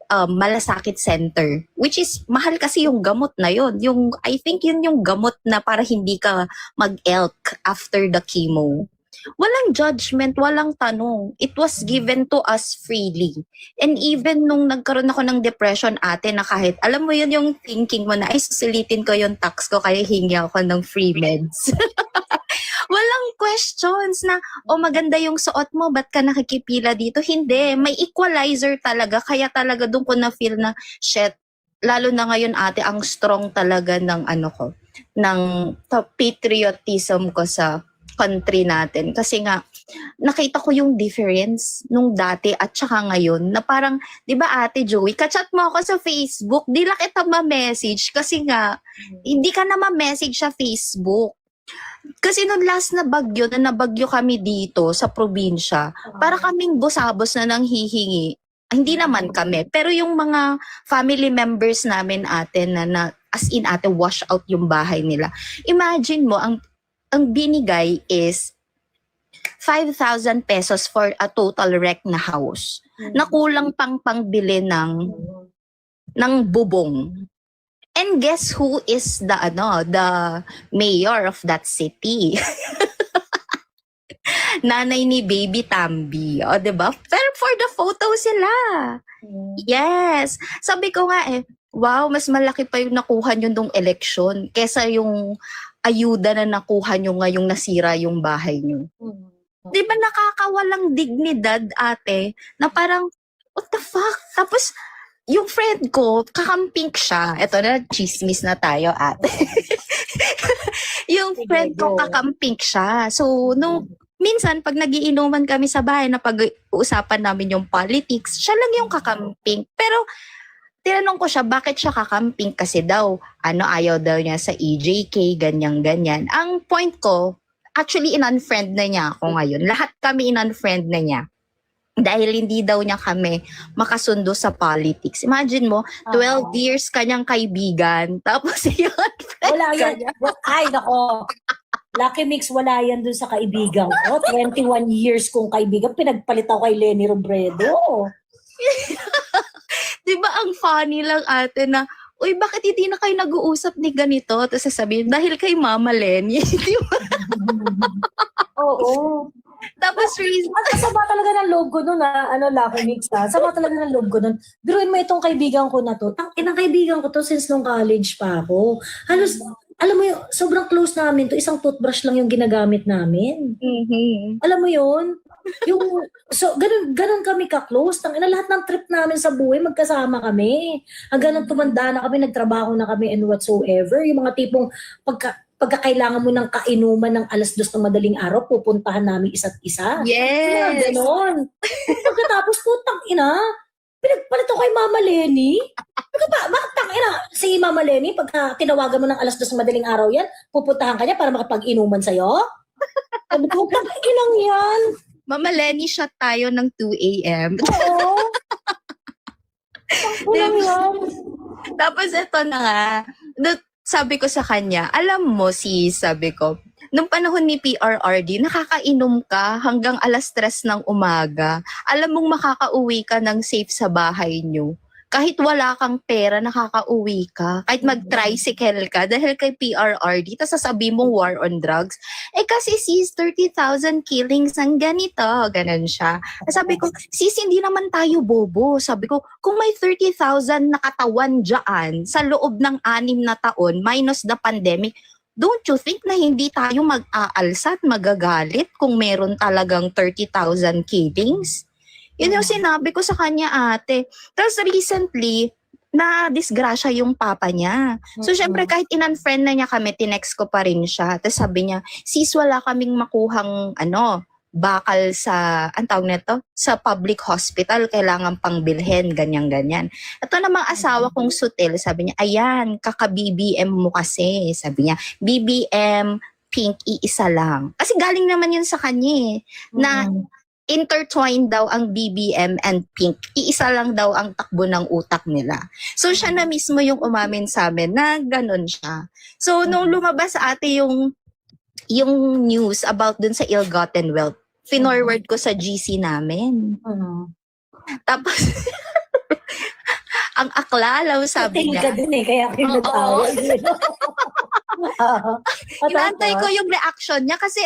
malasakit center, which is mahal kasi yung gamot na yun. I think yun yung gamot na para hindi ka mag-elk after the chemo. Walang judgment, walang tanong. It was given to us freely. And even nung nagkaroon ako ng depression, ate, na kahit, alam mo yun yung thinking mo na, ay, susulitin ko yung tax ko, kaya hingi ako ng free meds. Walang questions na, maganda yung suot mo, ba't ka nakikipila dito? Hindi, may equalizer talaga, kaya talaga doon ko na-feel na, shit, lalo na ngayon, ate, ang strong talaga ng ng patriotism ko sa country natin. Kasi nga, nakita ko yung difference nung dati at saka ngayon na parang, di ba Ate Joey, kachat mo ako sa Facebook, di lang kita ma-message kasi nga, hindi ka na ma-message sa Facebook. Kasi nung last na nabagyo kami dito sa probinsya, para kaming busabos na nang hihingi hindi naman kami, pero yung mga family members namin ate na as in ate wash out yung bahay nila. Imagine mo, ang binigay is 5,000 pesos for a total wreck na house. Na kulang pang pangbili ng bubong. And guess who is the mayor of that city? Nanay ni Baby Tambi. O, diba? Pero for the photo sila. Yes. Sabi ko nga wow, mas malaki pa yung nakuha nyo nung election kesa yung ayuda na nakuha nyo ngayong nasira yung bahay nyo. Di ba nakakawalang dignidad, ate, na parang, what the fuck? Tapos, yung friend ko, kakampink siya. Ito na, chismis na tayo, ate. Yung friend ko, kakampink siya. So, minsan, pag nagiinuman kami sa bahay na pag-uusapan namin yung politics, siya lang yung kakamping. Pero, tinanong ko siya, bakit siya kakamping? Kasi daw, ayaw daw niya sa EJK, ganyan-ganyan. Ang point ko, actually, in-unfriend na niya ako ngayon. Lahat kami in-unfriend na niya. Dahil hindi daw niya kami makasundo sa politics. Imagine mo, 12 years kanyang kaibigan, tapos i-unfriend Wala ka yan. niya. Ay, nako. Lucky Mix, wala yan dun sa kaibigan ko. 21 years kong kaibigan, pinagpalit ako kay Lenny Robredo. Di ba ang funny lang ate na, uy, bakit hindi na kayo nag-uusap ni ganito? Tapos sasabihin, dahil kay Mama Lenny. Di ba? Oo. Tapos reason, At sama talaga ng loob ko nun Lucky Mix Sama talaga ng loob ko nun. Biruin mo itong kaibigan ko na to. Inang kaibigan ko to since nung college pa ako. Halos, alam mo yun, sobrang close namin to. Isang toothbrush lang yung ginagamit namin. Alam mo yun? Ganun kami ka-close. Lahat ng trip namin sa buhay, magkasama kami. Hanggang nang tumanda na kami, nagtrabaho na kami and whatsoever. Yung mga tipong pagkakailangan mo ng kainuman ng 2:00 ng madaling araw, pupuntahan namin isa't isa. yes. Ganon. Pagkatapos, putang ina, pinagpalit ako kay Mama Lenny. Bakit tang ina, si Mama Lenny, pagka tinawagan mo ng 2:00 ng madaling araw yan, pupuntahan ka niya para makapag-inuman sa'yo? Sabi ko, putang inang yan. Mama Lenny, shot tayo ng 2 a.m. Oo. Putang yan. Tapos ito na nga, sabi ko sa kanya, alam mo sis, sabi ko, nung panahon ni PRRD, nakakainom ka hanggang 3:00 ng umaga. Alam mong makakauwi ka ng safe sa bahay nyo. Kahit wala kang pera, nakakauwi ka. Kahit mag-tricycle ka dahil kay PRRD, tapos sasabihin mong war on drugs. Kasi sis, 30,000 killings ang ganito. Ganon siya. Sabi ko, sis, hindi naman tayo bobo. Sabi ko, kung may 30,000 na katawan dyan sa loob ng 6 na taon, minus the pandemic, don't you think na hindi tayo mag-aalsa at magagalit kung meron talagang 30,000 killings? Yun yung sinabi ko sa kanya, ate. Tapos recently, na-disgrasya yung papa niya. So, syempre, kahit in-unfriend na niya kami, tinext ko pa rin siya. Tapos sabi niya, sis, wala kaming makuhang, bakal sa, ang tawag nito, sa public hospital, kailangan pang bilhin, ganyan-ganyan. Ito namang asawa kong sutil, sabi niya, ayan, kaka-BBM mo kasi. Sabi niya, BBM, pink, iisa lang. Kasi galing naman yun sa kanya na intertwined daw ang BBM and pink. Iisa lang daw ang takbo ng utak nila. So, siya na mismo yung umamin sa amin na ganun siya. So, nung lumabas ate yung news about dun sa ill-gotten wealth, finorward ko sa GC namin. Tapos, ang akla, alam sabi niya. Tingin ka din kaya kayo nag-away. Inantay ko yung reaction niya kasi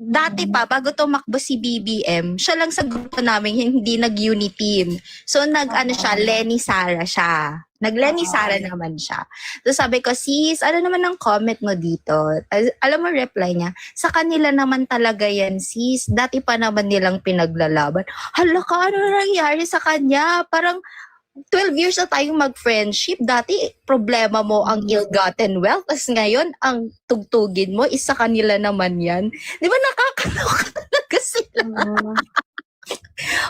dati pa, bago tumakbo si BBM, siya lang sa grupo namin hindi nag-uniteam. So, siya, Lenny Sara siya. Nag-Lenny Sara naman siya. So, sabi ko, sis, ano naman ang comment mo dito? Alam mo, reply niya, sa kanila naman talaga yan, sis. Dati pa naman nilang pinaglalaban. Hala ka, ano nangyari sa kanya? Parang, 12 years na tayong mag-friendship. Dati, problema mo ang ill-gotten wealth. Tapos ngayon, ang tugtugin mo, isa kanila naman yan. Di ba nakakaloka talaga sila?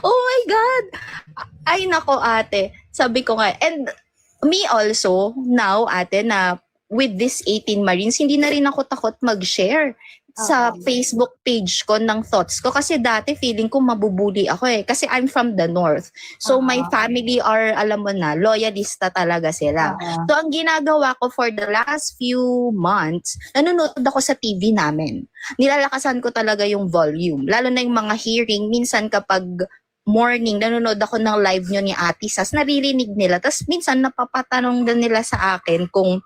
Oh my God! Ay, nako ate. Sabi ko nga, and me also, now ate, na with this 18 Marines, hindi na rin ako takot mag-share. sa Facebook page ko ng thoughts ko kasi dati feeling ko mabubuli ako eh kasi I'm from the north. So my family are, alam mo na, loyalista talaga sila. So ang ginagawa ko for the last few months, nanonood ako sa TV namin. Nilalakasan ko talaga yung volume. Lalo na yung mga hearing, minsan kapag morning, nanonood ako ng live nyo ni Ate Sas, naririnig nila. Tapos minsan napapatanong din nila sa akin kung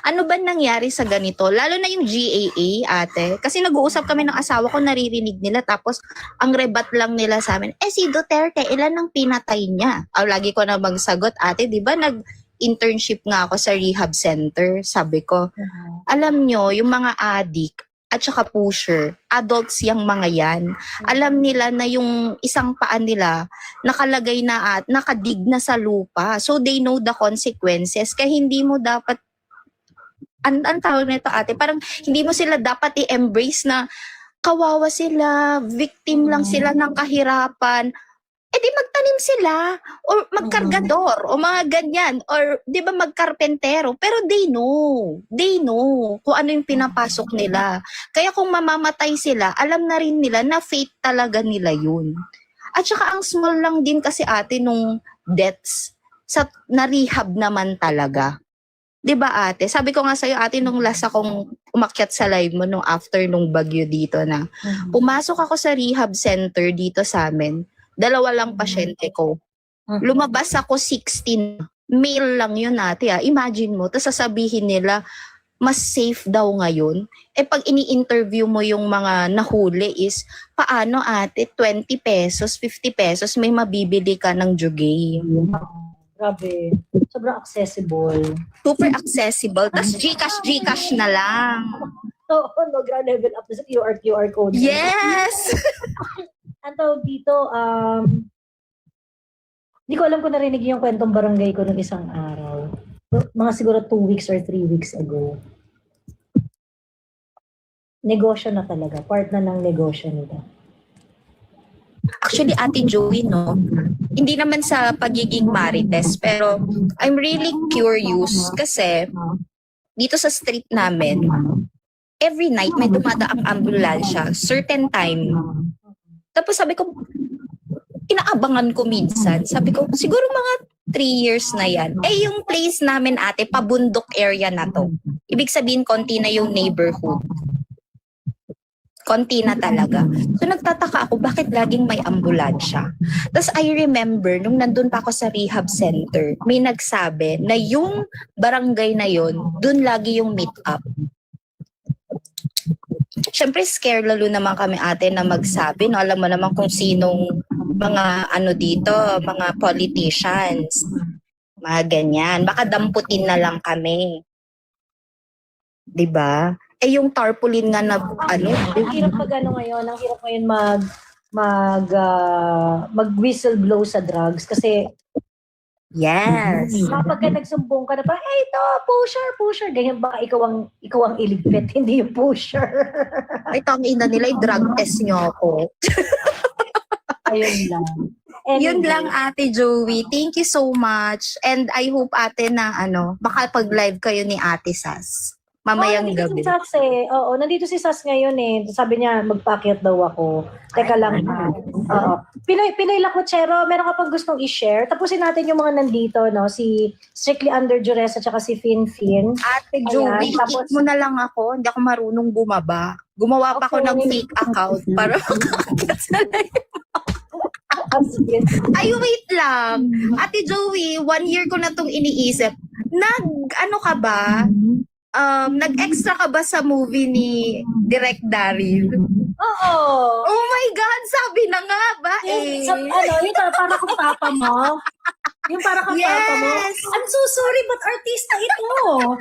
ano ba nangyari sa ganito? Lalo na yung GAA, ate. Kasi nag-uusap kami ng asawa ko, naririnig nila. Tapos, ang rebat lang nila sa amin, si Duterte, ilan ang pinatay niya? Lagi ko na magsagot, ate, di ba nag-internship nga ako sa rehab center? Sabi ko, alam nyo, yung mga addict, at saka pusher, adults yung mga yan. Alam nila na yung isang paa nila nakalagay na at nakadig na sa lupa. So, they know the consequences. Kaya hindi mo dapat ang tawag nito ate, parang hindi mo sila dapat i-embrace na kawawa sila, victim lang sila ng kahirapan. Di magtanim sila, or magkargador, o mga ganyan, or di ba magkarpentero, pero they know kung ano yung pinapasok nila. Kaya kung mamamatay sila, alam na rin nila na fate talaga nila yun. At saka ang small lang din kasi ate nung deaths, na rehab naman talaga. 'Di ba ate? Sabi ko nga sa'yo ate nung last akong umakyat sa live mo nung after nung bagyo dito na pumasok ako sa rehab center dito sa amin. 2 lang pasyente ko. Lumabas ako 16. Male lang yun ate Imagine mo. Tapos sasabihin nila mas safe daw ngayon. Pag ini-interview mo yung mga nahuli is paano ate 20 pesos, 50 pesos may mabibili ka ng jugay. Grabe. Sobrang accessible. Super accessible. Tapos Gcash na lang. No, grand level up sa QR code. Yes! Ang tawag dito, hindi ko alam kung narinig yung kwentong barangay ko ng isang araw. Mga siguro 2 weeks or 3 weeks ago. Negosyo na talaga. Part na ng negosyo nila. Actually, Ate Joey, no? Hindi naman sa pagiging marites, pero I'm really curious kasi dito sa street namin, every night may dumadaang ambulansya, certain time. Tapos sabi ko, inaabangan ko minsan. Sabi ko, siguro mga 3 years na yan. Yung place namin ate, pabundok area na to. Ibig sabihin, konti na yung neighborhood. Konti na talaga. So nagtataka ako, bakit laging may ambulansya? Tapos I remember, nung nandun pa ako sa rehab center, may nagsabi na yung barangay na yon, dun lagi yung meet up. Siyempre, scare lalo naman kami ate na magsabi. No? Alam mo naman kung sinong mga dito, mga politicians. Mga ganyan. Baka damputin na lang kami. 'Di ba? Yung tarpaulin nga na Ang hirap ngayon, ang hirap ngayon mag-whistleblow sa drugs kasi yes. kapag nagsumbong ka na parang, ito, pusher, ganyan ba ikaw ang iligpit, hindi yung pusher. Ay, tangina nila, drug test nyo ako. Ayun lang. Anyway. Yun lang Ate Joey. Thank you so much. And I hope ate na makapag-live kayo ni Ate Sas. Mamayang gabi. Si Sas Oo, nandito si Sas ngayon Sabi niya, magpakyat daw ako. Teka lang. Pinoy Lacochero, meron ka pang gustong i-share? Tapusin natin yung mga nandito, no? Si Strictly Under Duress at saka si Fin. Ate Joey, tapos mo na lang ako. Hindi ako marunong bumaba. Gumawa pa ako ng fake account para makakita sa live. Ay, wait lang. Ate Joey, 1 year ko na itong iniisip. Ka ba? Nag-extra ka ba sa movie ni Direk Daryl? Oo. Oh my God, sabi na nga ba Yung para kang papa mo. Yung para kang papa mo. I'm so sorry, but artista ito.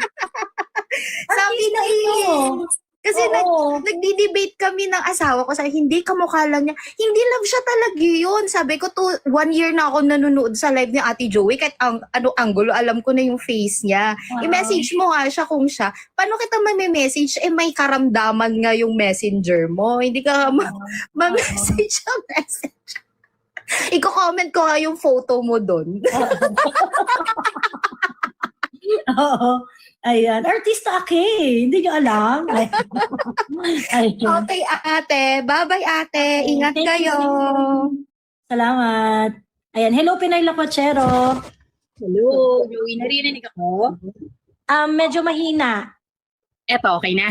Sabi na kasi nagdi-debate kami ng asawa ko. Sabi, hindi, kamukha lang niya. Hindi love siya talaga yun. Sabi ko, 1 year na ako nanonood sa live ni Ate Joey. Kahit angulo, alam ko na yung face niya. I-message mo nga siya kung siya. Paano kita may-message? May karamdaman nga yung messenger mo. Hindi ka ma-message ang message. Iko-comment ko nga yung photo mo doon. Oo. Ayan. Artista Ake. Hindi nyo alam. Ayan. Okay, ate. Bye-bye, ate. Ingat Thank you. kayo. Salamat. Ayan. Hello, Pinoy Lakwachero. Hello, Joey. Naririnig ako? Medyo mahina. Eto, okay na.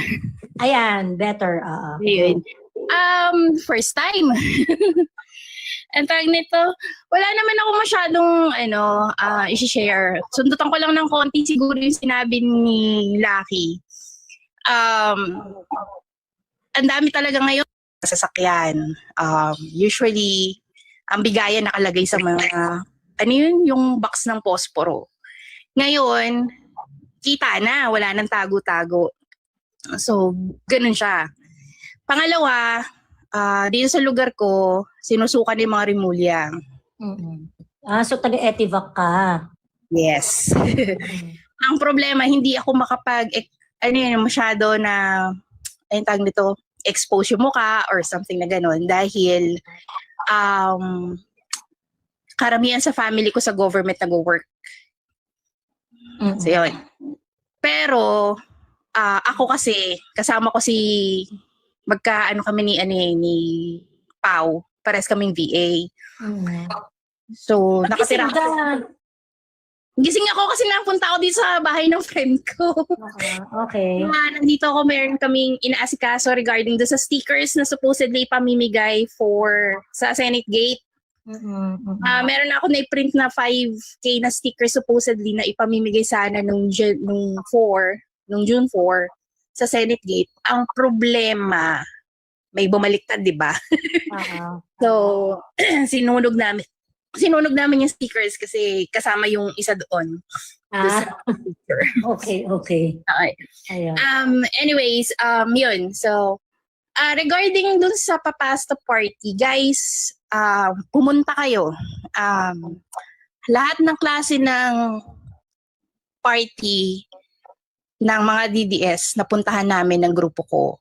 Ayan. Better. Ayun. First time. Ang tawag nito, wala naman ako masyadong i-share. Sundutan ko lang ng konti siguro yung sinabi ni Lucky. Ang dami talaga ngayon sasakyan. Usually, ang bigayan nakalagay sa mga, yung box ng posporo. Ngayon, kita na, wala nang tago-tago. So, ganun siya. Pangalawa, dito sa lugar ko, sinusukan yung mga rimulya. So taga-Etivac ka. Yes. Ang problema, hindi ako masyado na, tawag nito, expose yung mukha or something na gano'n. Dahil, karamihan sa family ko sa government nag-work. So, yun. Pero, ako kasi, kasama ko kami ni Pau, pares kaming VA. So, nakatira ako. Gising ako kasi napunta ako dito sa bahay ng friend ko. Okay. Nandito ako, meron kaming inaasikaso regarding do sa stickers na supposedly pamimigay sa Senate Gate. Meron ako na-print na 5K na stickers supposedly na ipamimigay sana nung June 4 sa Senate Gate. Ang problema, may bumaliktad, di ba? So, sinunog namin yung stickers kasi kasama yung isa doon. Okay. Okay. Ayan. Anyways, yun. So, regarding dun sa papasta party, guys, pumunta kayo. Lahat ng klase ng party ng mga DDS napuntahan namin ng grupo ko.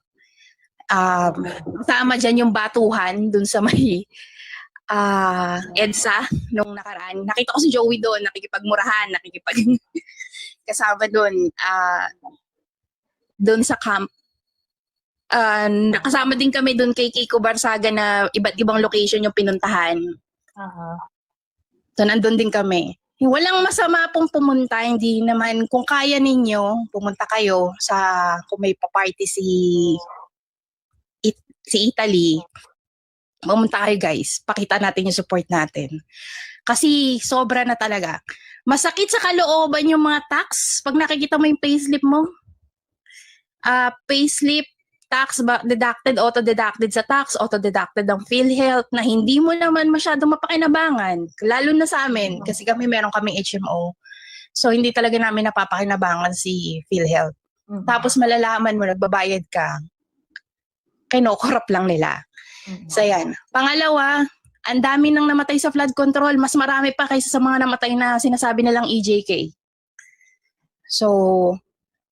Kasama dyan yung batuhan dun sa may EDSA nung nakaraan. Nakita ko si Joey doon, nakikipagmurahan, kasama doon sa camp. Nakasama din kami doon kay Kiko Barsaga na iba't ibang location yung pinuntahan. So nandun din kami. Walang masama pong pumunta, hindi naman, kung kaya ninyo, pumunta kayo kung may pa-party si Italy, pumunta kayo guys, pakita natin yung support natin. Kasi sobra na talaga. Masakit sa kalooban yung mga tax, pag nakikita mo yung payslip mo, payslip, tax deducted, auto-deducted sa tax, auto-deducted ng PhilHealth na hindi mo naman masyadong mapakinabangan. Lalo na sa amin, kasi meron kaming HMO. So, hindi talaga namin napapakinabangan si PhilHealth. Tapos malalaman mo, nagbabayad ka, kinokorap lang nila. So, yan. Pangalawa, ang dami nang namatay sa flood control. Mas marami pa kaysa sa mga namatay na sinasabi nilang EJK. So,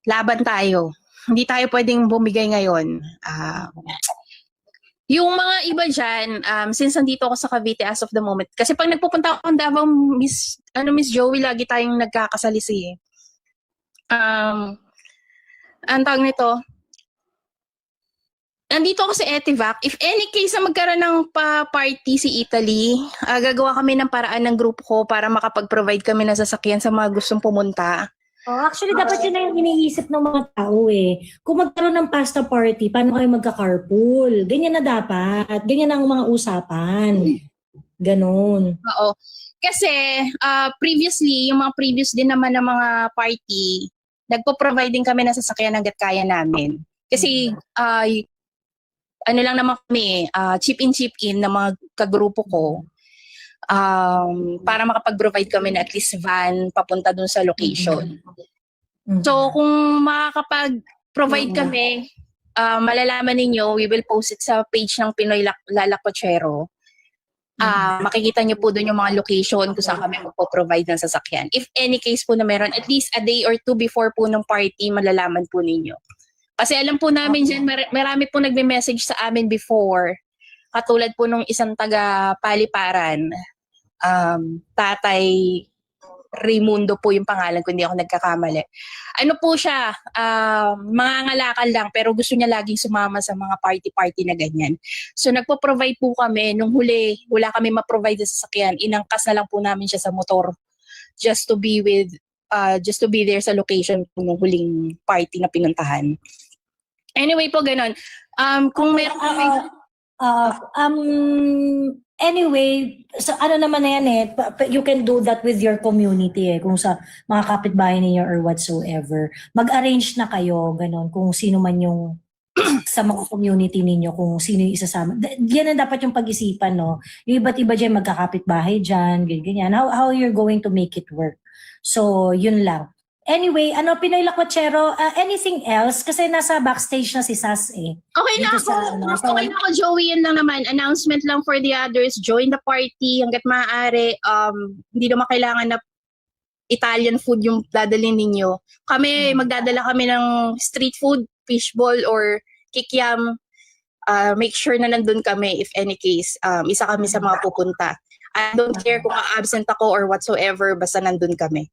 laban tayo. Hindi tayo pwedeng bumigay ngayon. Yung mga iba dyan, since nandito ako sa Cavite as of the moment, kasi pag nagpupunta ako ng Davao, Miss Joey, lagi tayong nagkakasalisi. Ang tawag nito, nandito ako sa Etivac. If any case na magkaroon ng party si Italy, gagawa kami ng paraan ng grupo ko para makapag-provide kami ng sasakyan sa mga gustong pumunta. Actually, dapat yun na yung iniisip ng mga tao eh. Kung magkaroon ng pasta party, paano kayo magka-carpool? Ganyan na dapat. Ganyan ang mga usapan. Ganon. Oo. Kasi previously, yung mga previous din naman ng mga party, nagpo-provide din kami ng sasakyan hanggat kaya namin. Kasi lang naman kami, chip in na mga kagrupo ko. Para makapag-provide kami na at least van papunta dun sa location. So, kung makakapag-provide kami, malalaman ninyo, we will post it sa page ng Pinoy Lalacochero. Makikita nyo po dun yung mga location kung saan kami magpo-provide ng sasakyan. If any case po na meron, at least a day or two before po ng party, malalaman po ninyo. Kasi alam po namin dyan, marami po nagme-message sa amin before, katulad po nung isang taga Paliparan, Tatay Raimundo po yung pangalan kung hindi ako nagkakamali. Ano po siya, mga ngalakal lang pero gusto niya laging sumama sa mga party-party na ganyan. So nagpo-provide po kami, nung huli, wala kami ma-provide sa sasakyan, inangkas na lang po namin siya sa motor just to be there sa location po nung huling party na pinuntahan. Anyway po, ganon. Kung meron kami... Anyway, so ano naman na yan you can do that with your community kung sa mga kapitbahay ninyo or whatsoever. Mag-arrange na kayo, ganun, kung sino man yung sa mga community ninyo, kung sino yung isasama. Yan ang dapat yung pag-isipan, no? Yung iba't iba dyan, magkakapitbahay dyan, ganyan. How you're going to make it work. So, yun lang. Anyway, Pinoy Lakwachero, anything else? Kasi nasa backstage na si Sas Okay na Dito ako. sa, Okay na ako, Joey. Yan lang naman. Announcement lang for the others. Join the party hanggat maaari. Hindi naman kailangan na Italian food yung dadalhin ninyo. Magdadala kami ng street food, fishball, or kikiam. Make sure na nandun kami if any case. Isa kami sa mga pupunta. I don't care kung absent ako or whatsoever. Basta nandun kami.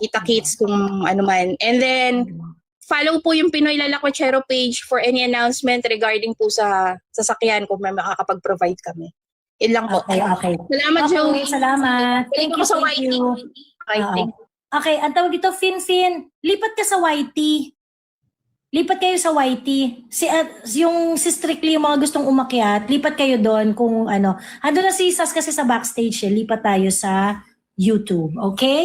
Kita-kits kung ano man. And then, follow po yung Pinoy Lalakwachero page for any announcement regarding po sa sasakyan kung may makakapag-provide kami. Yun lang po. Okay. Salamat, Okay, Joey. salamat. Thank you sa YT. Okay, thank you. Okay, ang tawag dito, Fin, lipat ka sa YT. Lipat kayo sa YT. Yung si Strictly, yung mga gustong umakyat, lipat kayo doon kung ano. Ando na si Sas kasi sa backstage lipat tayo sa YouTube, okay?